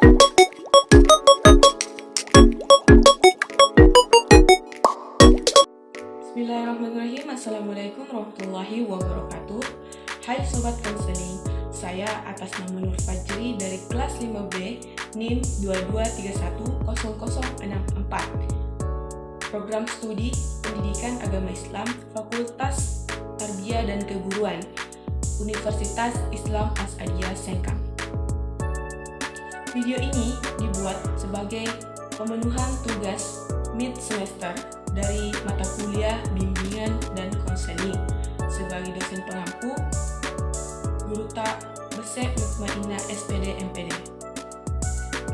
Bismillahirrahmanirrahim. Assalamualaikum warahmatullahi wabarakatuh. Hai Sobat Konseling, saya atas nama Nur Fajri dari kelas 5B NIM 22310064, Program Studi Pendidikan Agama Islam Fakultas Tarbiyah dan Keguruan Universitas Islam As'adiyah Sengkang. Video ini dibuat sebagai pemenuhan tugas mid semester dari mata kuliah bimbingan dan konseling sebagai dosen pengampu Guru Tak Besek Mutmainah SPD MPD.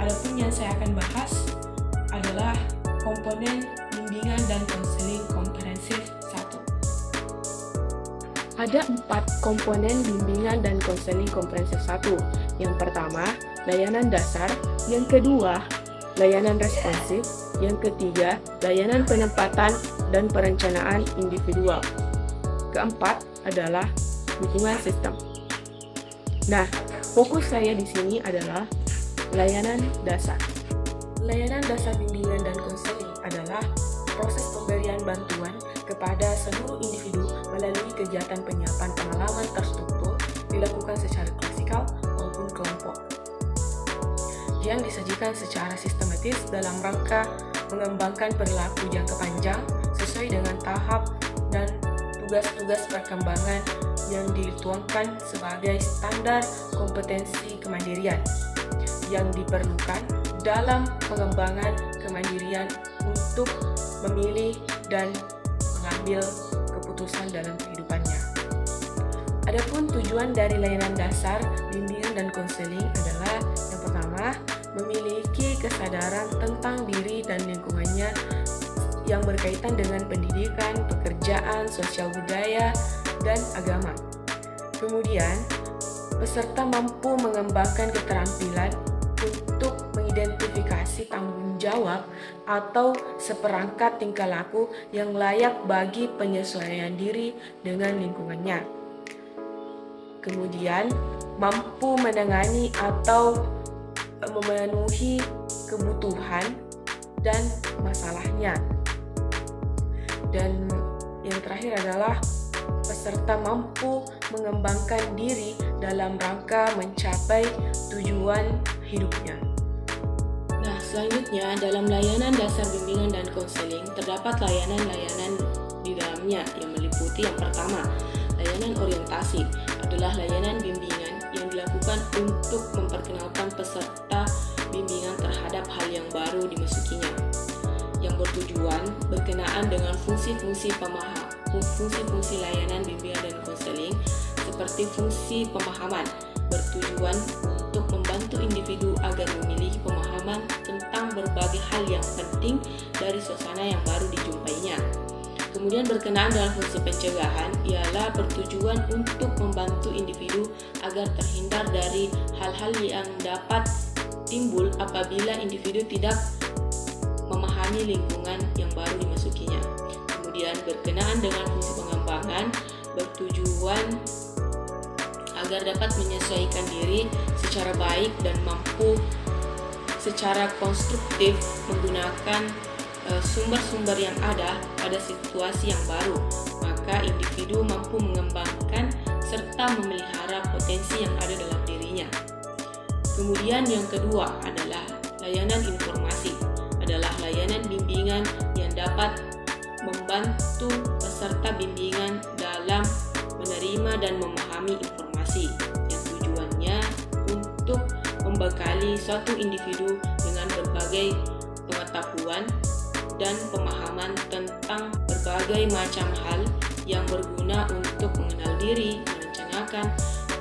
Adapun yang saya akan bahas adalah komponen bimbingan dan konseling komprehensif 1. Ada 4 komponen bimbingan dan konseling komprehensif 1. Yang pertama, layanan dasar. Yang kedua, layanan responsif. Yang ketiga, layanan penempatan dan perencanaan individual. Keempat adalah dukungan sistem. Nah, fokus saya di sini adalah layanan dasar. Layanan dasar bimbingan dan konseling adalah proses pemberian bantuan kepada seluruh individu melalui kegiatan penyiapan pengalaman terstruktur dilakukan secara klasikal maupun kelompok, yang disajikan secara sistematis dalam rangka mengembangkan perilaku jangka panjang sesuai dengan tahap dan tugas-tugas perkembangan yang dituangkan sebagai standar kompetensi kemandirian yang diperlukan dalam pengembangan kemandirian untuk memilih dan mengambil keputusan dalam kehidupannya. Adapun tujuan dari layanan dasar, bimbingan dan konseling adalah yang pertama, memiliki kesadaran tentang diri dan lingkungannya yang berkaitan dengan pendidikan, pekerjaan, sosial budaya, dan agama. Kemudian, peserta mampu mengembangkan keterampilan untuk mengidentifikasi tanggung jawab atau seperangkat tingkah laku yang layak bagi penyesuaian diri dengan lingkungannya. Kemudian, mampu menangani atau memenuhi kebutuhan dan masalahnya. Dan yang terakhir adalah peserta mampu mengembangkan diri dalam rangka mencapai tujuan hidupnya. Nah, selanjutnya dalam layanan dasar bimbingan dan konseling terdapat layanan-layanan di dalamnya yang meliputi yang pertama, layanan orientasi adalah layanan bimbingan yang dilakukan untuk memperkenalkan peserta bimbingan terhadap hal yang baru dimasukinya, yang bertujuan berkenaan dengan fungsi-fungsi layanan bimbingan dan konseling seperti fungsi pemahaman, bertujuan untuk membantu individu agar memiliki pemahaman tentang berbagai hal yang penting dari suasana yang baru dijumpainya. Kemudian berkenaan dengan fungsi pencegahan ialah bertujuan untuk membantu individu agar terhindar dari hal-hal yang dapat timbul apabila individu tidak memahami lingkungan yang baru dimasukinya. Kemudian berkenaan dengan fungsi pengembangan bertujuan agar dapat menyesuaikan diri secara baik dan mampu secara konstruktif menggunakan sumber-sumber yang ada pada situasi yang baru, maka individu mampu mengembangkan serta memelihara potensi yang ada dalam dirinya. Kemudian yang kedua adalah layanan informasi, adalah layanan bimbingan yang dapat membantu peserta bimbingan dalam menerima dan memahami informasi yang tujuannya untuk membekali suatu individu dengan berbagai pengetahuan dan pemahaman tentang berbagai macam hal yang berguna untuk mengenal diri, merencanakan,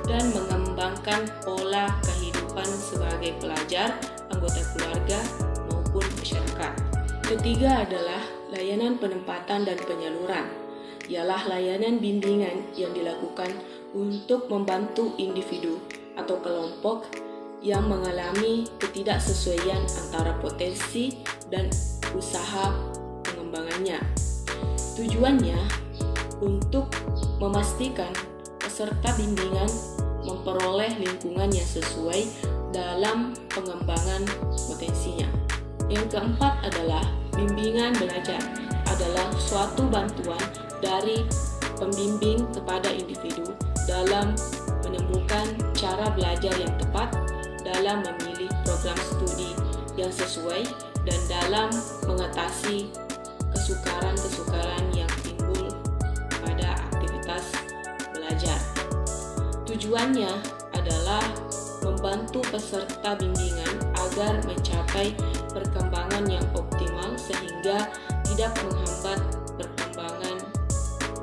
dan mengembangkan pola kehidupan sebagai pelajar, anggota keluarga, maupun masyarakat. Ketiga adalah layanan penempatan dan penyaluran, ialah layanan bimbingan yang dilakukan untuk membantu individu atau kelompok yang mengalami ketidaksesuaian antara potensi dan usaha pengembangannya. Tujuannya untuk memastikan peserta bimbingan memperoleh lingkungan yang sesuai dalam pengembangan potensinya. Yang keempat adalah bimbingan belajar adalah suatu bantuan dari pembimbing kepada individu dalam menemukan cara belajar yang tepat, dalam memilih program studi yang sesuai, dan dalam mengatasi kesukaran-kesukaran yang timbul pada aktivitas belajar. Tujuannya adalah membantu peserta bimbingan agar mencapai perkembangan yang optimal sehingga tidak menghambat perkembangan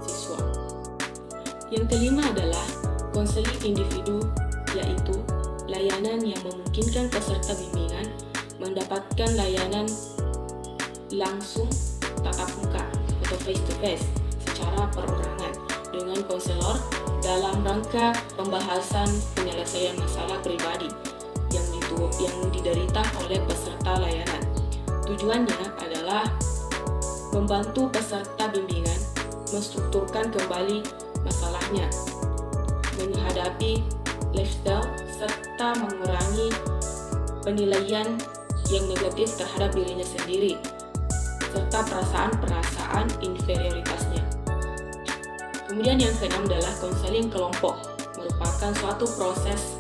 siswa. Yang kelima adalah konseling individu, yaitu layanan yang memungkinkan peserta bimbingan mendapatkan layanan langsung tatap muka atau face to face secara perorangan dengan konselor dalam rangka pembahasan penyelesaian masalah pribadi yang diderita oleh peserta layanan. Tujuannya adalah membantu peserta bimbingan menstrukturkan kembali masalahnya, menghadapi lifestyle, serta mengurangi penilaian yang negatif terhadap dirinya sendiri, serta perasaan-perasaan inferioritasnya. Kemudian yang keenam adalah konseling kelompok, merupakan suatu proses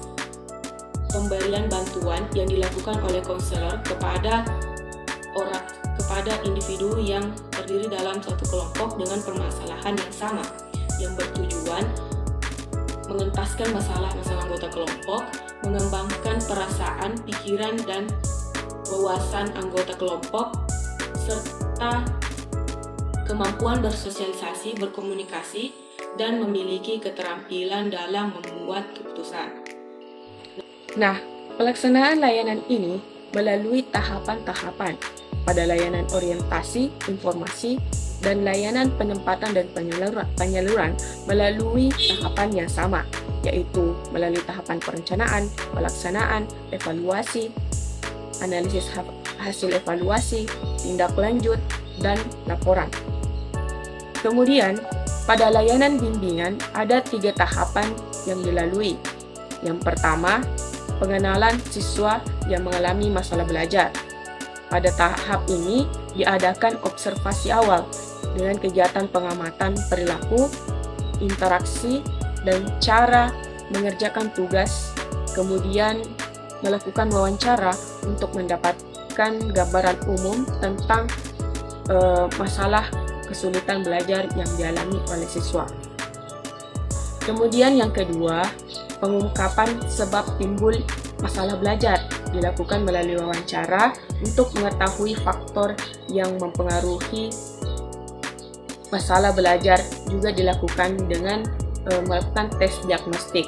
pemberian bantuan yang dilakukan oleh konselor kepada individu yang terdiri dalam suatu kelompok dengan permasalahan yang sama, yang bertujuan mengentaskan masalah-masalah anggota kelompok, mengembangkan perasaan, pikiran, dan wawasan anggota kelompok, serta kemampuan bersosialisasi, berkomunikasi, dan memiliki keterampilan dalam membuat keputusan. Nah, pelaksanaan layanan ini melalui tahapan-tahapan pada layanan orientasi, informasi, dan layanan penempatan dan penyaluran melalui tahapan yang sama, yaitu melalui tahapan perencanaan, pelaksanaan, evaluasi, analisis hasil evaluasi, tindak lanjut, dan laporan. Kemudian, pada layanan bimbingan ada 3 tahapan yang dilalui. Yang pertama, pengenalan siswa yang mengalami masalah belajar. Pada tahap ini diadakan observasi awal dengan kegiatan pengamatan perilaku, interaksi, dan cara mengerjakan tugas, kemudian melakukan wawancara untuk mendapatkan gambaran umum tentang masalah kesulitan belajar yang dialami oleh siswa. Kemudian yang kedua, pengungkapan sebab timbul masalah belajar dilakukan melalui wawancara untuk mengetahui faktor yang mempengaruhi masalah belajar, juga dilakukan dengan melakukan tes diagnostik.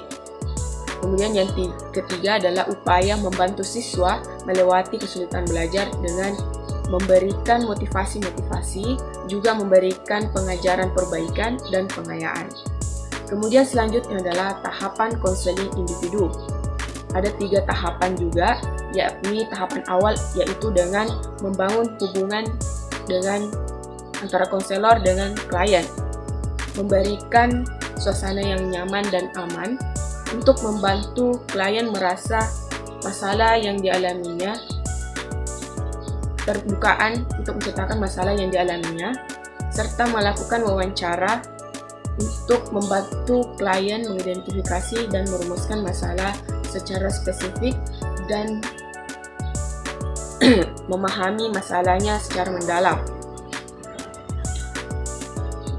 Kemudian yang ketiga adalah upaya membantu siswa melewati kesulitan belajar dengan memberikan motivasi-motivasi, juga memberikan pengajaran perbaikan dan pengayaan. Kemudian selanjutnya adalah tahapan konseling individu. Ada 3 tahapan juga, yakni tahapan awal yaitu dengan membangun hubungan dengan antara konselor dengan klien, memberikan suasana yang nyaman dan aman untuk membantu klien merasa masalah yang dialaminya, terbukaan untuk menceritakan masalah yang dialaminya, serta melakukan wawancara untuk membantu klien mengidentifikasi dan merumuskan masalah secara spesifik dan memahami masalahnya secara mendalam.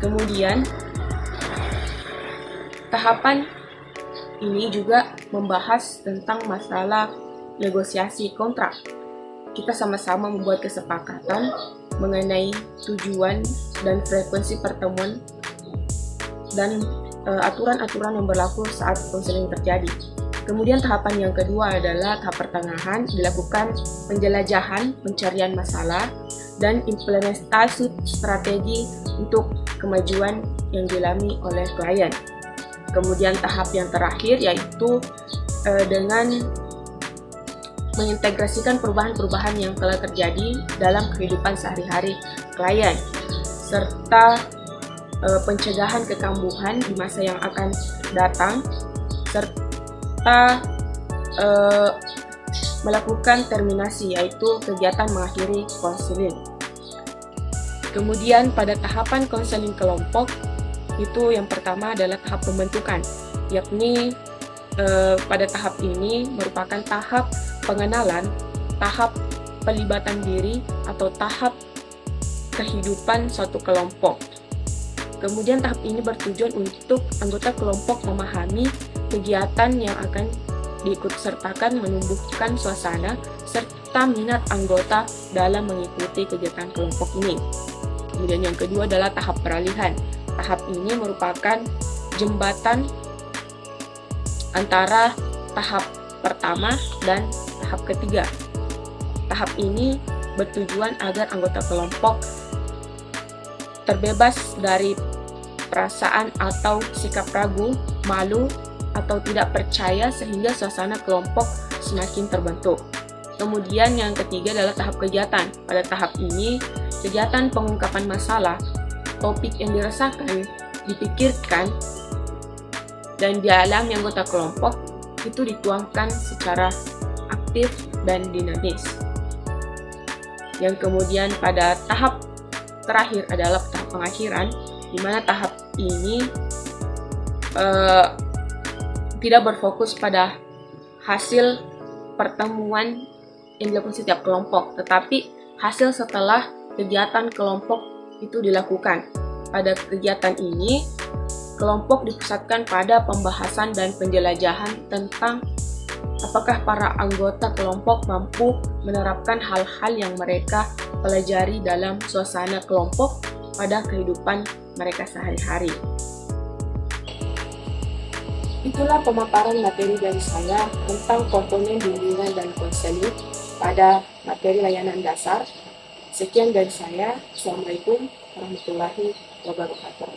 Kemudian, tahapan ini juga membahas tentang masalah negosiasi kontrak. Kita sama-sama membuat kesepakatan mengenai tujuan dan frekuensi pertemuan dan aturan-aturan yang berlaku saat konseling terjadi. Kemudian tahapan yang kedua adalah tahap pertengahan, dilakukan penjelajahan, pencarian masalah, dan implementasi strategi untuk kemajuan yang dialami oleh klien. Kemudian tahap yang terakhir yaitu dengan mengintegrasikan perubahan-perubahan yang telah terjadi dalam kehidupan sehari-hari klien, serta pencegahan kekambuhan di masa yang akan datang, serta melakukan terminasi, yaitu kegiatan mengakhiri konseling. Kemudian pada tahapan konseling kelompok, itu yang pertama adalah tahap pembentukan, yakni pada tahap ini merupakan tahap pengenalan, tahap pelibatan diri atau tahap kehidupan suatu kelompok. Kemudian tahap ini bertujuan untuk anggota kelompok memahami kegiatan yang akan diikutsertakan, menumbuhkan suasana serta minat anggota dalam mengikuti kegiatan kelompok ini. Kemudian yang kedua adalah tahap peralihan. Tahap ini merupakan jembatan antara tahap pertama dan tahap ketiga. Tahap ini bertujuan agar anggota kelompok terbebas dari perasaan atau sikap ragu, malu, atau tidak percaya sehingga suasana kelompok semakin terbentuk. Kemudian yang ketiga adalah tahap kegiatan. Pada tahap ini, kegiatan pengungkapan masalah, topik yang dirasakan, dipikirkan, dan dialami anggota kelompok itu dituangkan secara aktif dan dinamis. Yang kemudian pada tahap terakhir adalah tahap pengakhiran, di mana tahap ini tidak berfokus pada hasil pertemuan yang dilakukan setiap kelompok, tetapi hasil setelah kegiatan kelompok itu dilakukan. Pada kegiatan ini, kelompok dipusatkan pada pembahasan dan penjelajahan tentang apakah para anggota kelompok mampu menerapkan hal-hal yang mereka pelajari dalam suasana kelompok pada kehidupan mereka sehari-hari. Itulah pemaparan materi dari saya tentang komponen bimbingan dan konseling pada materi layanan dasar. Sekian dari saya. Assalamualaikum warahmatullahi wabarakatuh.